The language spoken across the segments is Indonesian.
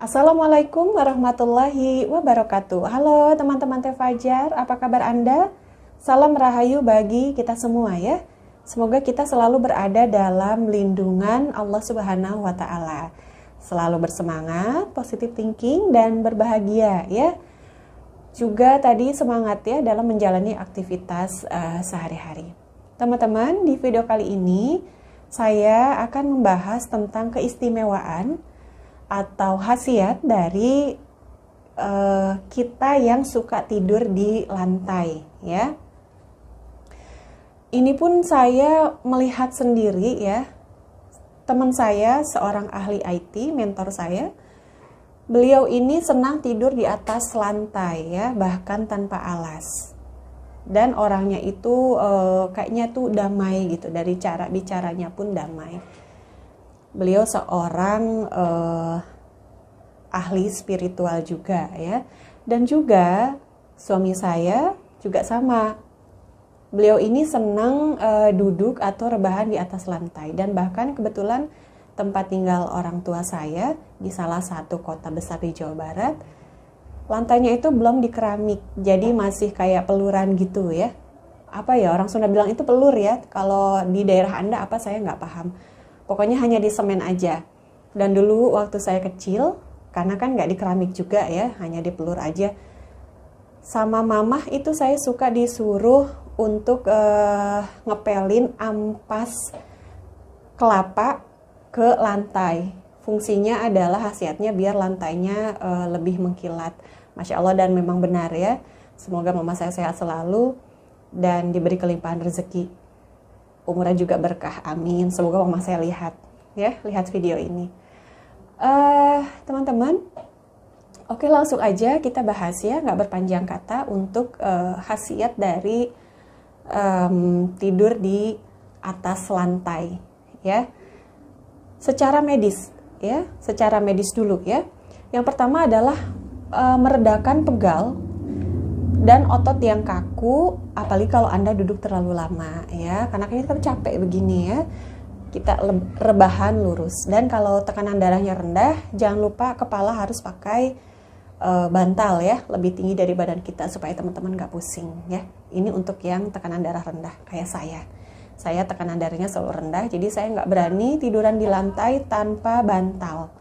Assalamualaikum warahmatullahi wabarakatuh. Halo teman-teman Teh Fajar, apa kabar Anda? Salam rahayu bagi kita semua ya. Semoga kita selalu berada dalam lindungan Allah Subhanahu wa Ta'ala. Selalu bersemangat, positive thinking, dan berbahagia ya. Juga tadi semangat ya dalam menjalani aktivitas sehari-hari. Teman-teman, di video kali ini saya akan membahas tentang keistimewaan atau khasiat dari kita yang suka tidur di lantai ya. Ini pun saya melihat sendiri ya. Teman saya seorang ahli IT, mentor saya. Beliau ini senang tidur di atas lantai ya, bahkan tanpa alas. Dan orangnya itu kayaknya tuh damai gitu, dari cara bicaranya pun damai. Beliau seorang ahli spiritual juga ya. Dan juga suami saya juga sama. Beliau ini senang duduk atau rebahan di atas lantai. Dan bahkan kebetulan tempat tinggal orang tua saya di salah satu kota besar di Jawa Barat, lantainya itu belum di keramik. Jadi masih kayak peluran gitu ya. Apa ya, orang Sunda bilang itu pelur ya. Kalau di daerah Anda apa saya nggak paham. Pokoknya hanya di semen aja. Dan dulu waktu saya kecil, karena kan nggak di keramik juga ya, hanya di pelur aja. Sama mamah itu saya suka disuruh untuk ngepelin ampas kelapa ke lantai. Fungsinya adalah khasiatnya biar lantainya lebih mengkilat. Masya Allah, dan memang benar ya. Semoga mama saya sehat selalu dan diberi kelimpahan rezeki. Umurnya juga berkah, amin. Semoga mama saya lihat video ini. Teman-teman, oke, langsung aja kita bahas ya, nggak berpanjang kata, untuk khasiat dari tidur di atas lantai ya. Secara medis ya, secara medis dulu ya. Yang pertama adalah meredakan pegal dan otot yang kaku, apalagi kalau Anda duduk terlalu lama ya, karena kita capek begini ya, kita rebahan lurus. Dan kalau tekanan darahnya rendah, jangan lupa kepala harus pakai bantal ya, lebih tinggi dari badan kita supaya teman-teman nggak pusing ya. Ini untuk yang tekanan darah rendah kayak saya tekanan darahnya selalu rendah, jadi saya nggak berani tiduran di lantai tanpa bantal.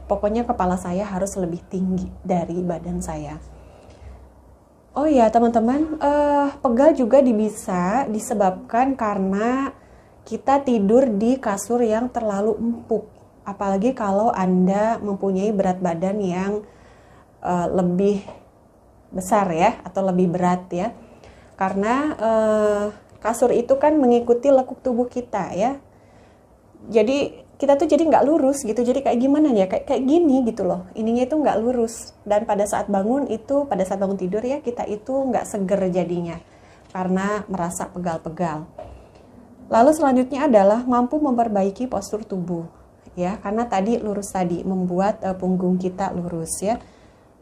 Pokoknya kepala saya harus lebih tinggi dari badan saya. Oh ya teman-teman, pegal juga bisa disebabkan karena kita tidur di kasur yang terlalu empuk. Apalagi kalau Anda mempunyai berat badan yang lebih besar ya, atau lebih berat ya. Karena kasur itu kan mengikuti lekuk tubuh kita ya. Jadi kita tuh jadi nggak lurus gitu, jadi kayak gimana ya, kayak gini gitu loh, ininya itu nggak lurus. Dan pada saat bangun tidur ya, kita itu nggak seger jadinya karena merasa pegal-pegal. Lalu selanjutnya adalah mampu memperbaiki postur tubuh ya, karena tadi lurus tadi membuat punggung kita lurus ya.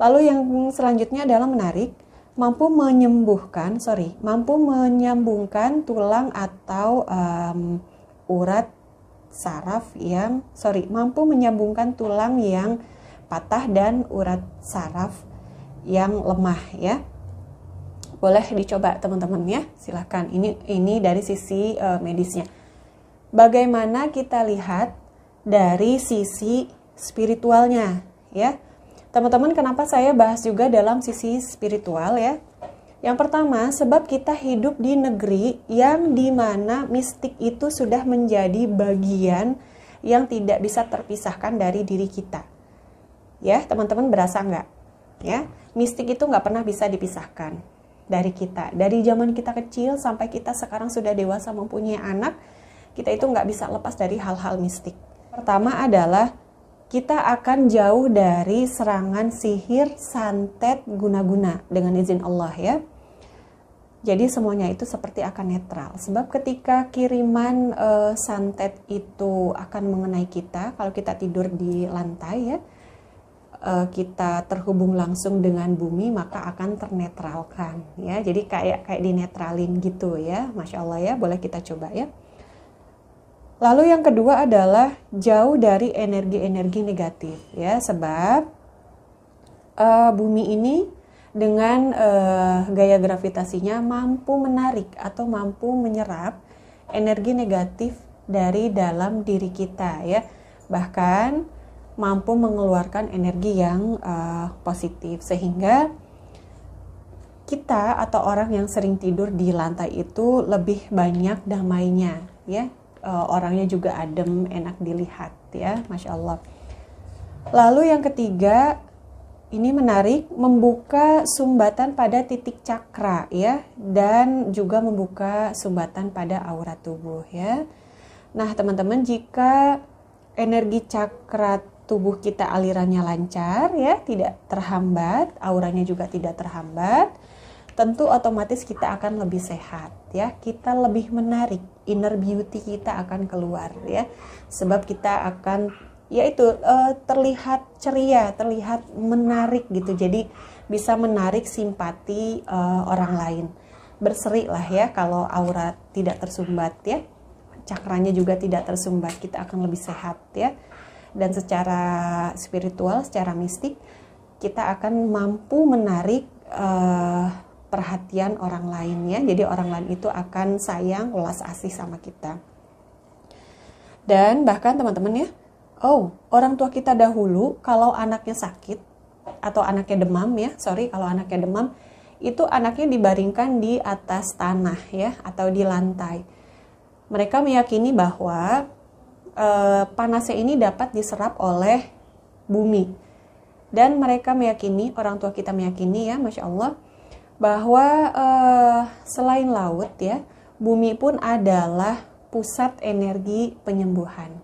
Lalu yang selanjutnya adalah menarik, mampu menyambungkan tulang atau urat saraf mampu menyambungkan tulang yang patah dan urat saraf yang lemah ya. Boleh dicoba teman-teman ya, silahkan. Ini dari sisi medisnya. Bagaimana kita lihat dari sisi spiritualnya ya. Teman-teman, kenapa saya bahas juga dalam sisi spiritual ya? Yang pertama, sebab kita hidup di negeri yang dimana mistik itu sudah menjadi bagian yang tidak bisa terpisahkan dari diri kita. Ya, teman-teman, berasa nggak? Ya, mistik itu nggak pernah bisa dipisahkan dari kita. Dari zaman kita kecil sampai kita sekarang sudah dewasa mempunyai anak, kita itu nggak bisa lepas dari hal-hal mistik. Pertama adalah kita akan jauh dari serangan sihir, santet, guna-guna dengan izin Allah ya. Jadi semuanya itu seperti akan netral. Sebab ketika kiriman santet itu akan mengenai kita, kalau kita tidur di lantai ya, kita terhubung langsung dengan bumi, maka akan ternetralkan ya. Jadi kayak dinetralin gitu ya. Masya Allah ya, boleh kita coba ya. Lalu yang kedua adalah jauh dari energi-energi negatif ya, sebab bumi ini dengan gaya gravitasinya mampu menarik atau mampu menyerap energi negatif dari dalam diri kita ya. Bahkan mampu mengeluarkan energi yang positif, sehingga kita atau orang yang sering tidur di lantai itu lebih banyak damainya ya. Orangnya juga adem, enak dilihat ya, Masya Allah. Lalu yang ketiga, ini menarik, membuka sumbatan pada titik cakra ya, dan juga membuka sumbatan pada aura tubuh ya. Nah teman-teman, jika energi cakra tubuh kita alirannya lancar ya, tidak terhambat, auranya juga tidak terhambat, tentu otomatis kita akan lebih sehat ya, kita lebih menarik, inner beauty kita akan keluar ya, sebab kita akan yaitu terlihat ceria, terlihat menarik gitu, jadi bisa menarik simpati orang lain, berseri lah ya. Kalau aura tidak tersumbat ya, cakranya juga tidak tersumbat, kita akan lebih sehat ya. Dan secara spiritual, secara mistik, kita akan mampu menarik perhatian orang lain ya. Jadi orang lain itu akan sayang, welas asih sama kita. Dan bahkan teman-teman ya, orang tua kita dahulu kalau anaknya sakit atau anaknya demam ya, kalau anaknya demam, itu anaknya dibaringkan di atas tanah ya, atau di lantai. Mereka meyakini bahwa panasnya ini dapat diserap oleh bumi. Dan mereka meyakini, orang tua kita meyakini ya, Masya Allah, bahwa selain laut ya, bumi pun adalah pusat energi penyembuhan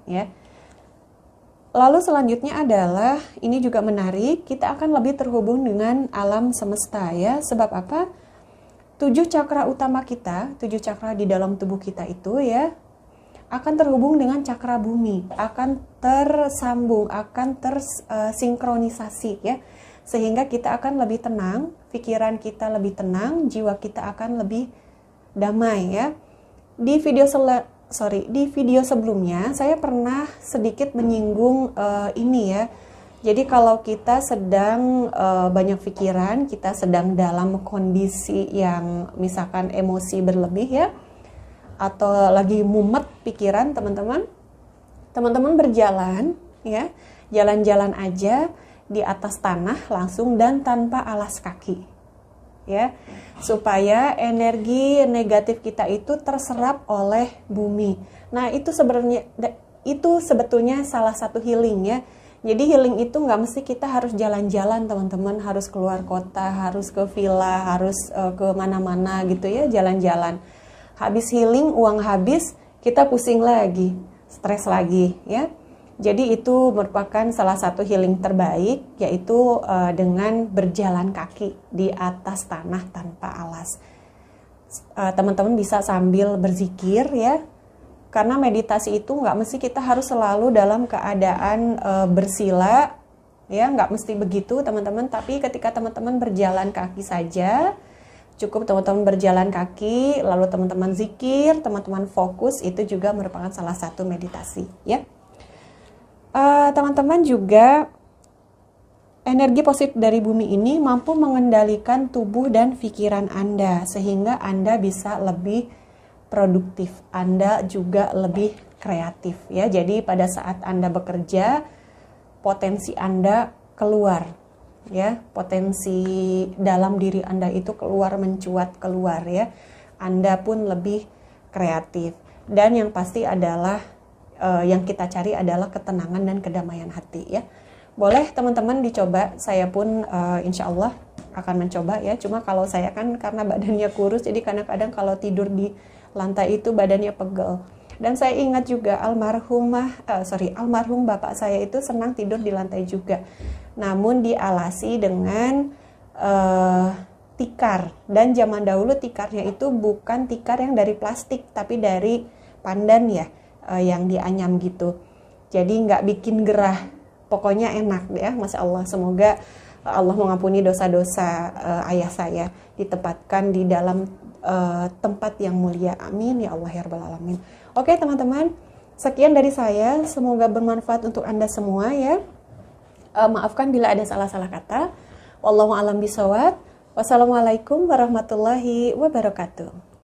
ya. Lalu selanjutnya adalah, ini juga menarik, kita akan lebih terhubung dengan alam semesta ya. Sebab apa? 7 cakra utama kita, 7 cakra di dalam tubuh kita itu ya, akan terhubung dengan cakra bumi, akan tersambung, akan tersinkronisasi ya. Sehingga kita akan lebih tenang, pikiran kita lebih tenang, jiwa kita akan lebih damai ya. Di video sebelumnya saya pernah sedikit menyinggung ini ya. Jadi kalau kita sedang banyak pikiran, kita sedang dalam kondisi yang misalkan emosi berlebih ya, atau lagi mumet pikiran teman-teman berjalan ya, jalan-jalan aja di atas tanah langsung dan tanpa alas kaki ya, supaya energi negatif kita itu terserap oleh bumi. Nah itu sebetulnya salah satu healing ya. Jadi healing itu nggak mesti kita harus jalan-jalan teman-teman, harus keluar kota, harus ke villa, harus ke mana-mana gitu ya, jalan-jalan. Habis healing, uang habis, kita pusing lagi, stres lagi ya. Jadi itu merupakan salah satu healing terbaik, yaitu dengan berjalan kaki di atas tanah tanpa alas. Teman-teman bisa sambil berzikir ya, karena meditasi itu nggak mesti kita harus selalu dalam keadaan bersila ya, nggak mesti begitu teman-teman. Tapi ketika teman-teman berjalan kaki saja, cukup teman-teman berjalan kaki, lalu teman-teman zikir, teman-teman fokus, itu juga merupakan salah satu meditasi ya. Teman-teman juga, energi positif dari bumi ini mampu mengendalikan tubuh dan pikiran Anda, sehingga Anda bisa lebih produktif, Anda juga lebih kreatif ya. Jadi pada saat Anda bekerja, potensi Anda keluar ya, potensi dalam diri Anda itu keluar, mencuat keluar ya. Anda pun lebih kreatif, dan yang pasti adalah yang kita cari adalah ketenangan dan kedamaian hati ya. Boleh teman-teman dicoba, saya pun insya Allah akan mencoba ya. Cuma kalau saya kan karena badannya kurus, jadi kadang-kadang kalau tidur di lantai itu badannya pegel. Dan saya ingat juga almarhum bapak saya itu senang tidur di lantai juga. Namun dialasi dengan tikar. Dan zaman dahulu tikarnya itu bukan tikar yang dari plastik, tapi dari pandan ya, yang dianyam gitu. Jadi nggak bikin gerah, pokoknya enak ya, Masya Allah. Semoga Allah mengampuni dosa-dosa ayah saya, ditempatkan di dalam tempat yang mulia, amin ya Allah ya Rabbal Alamin. Oke teman-teman, sekian dari saya, semoga bermanfaat untuk Anda semua ya. Maafkan bila ada salah-salah kata. Wallahu a'lam bishawab. Wassalamualaikum warahmatullahi wabarakatuh.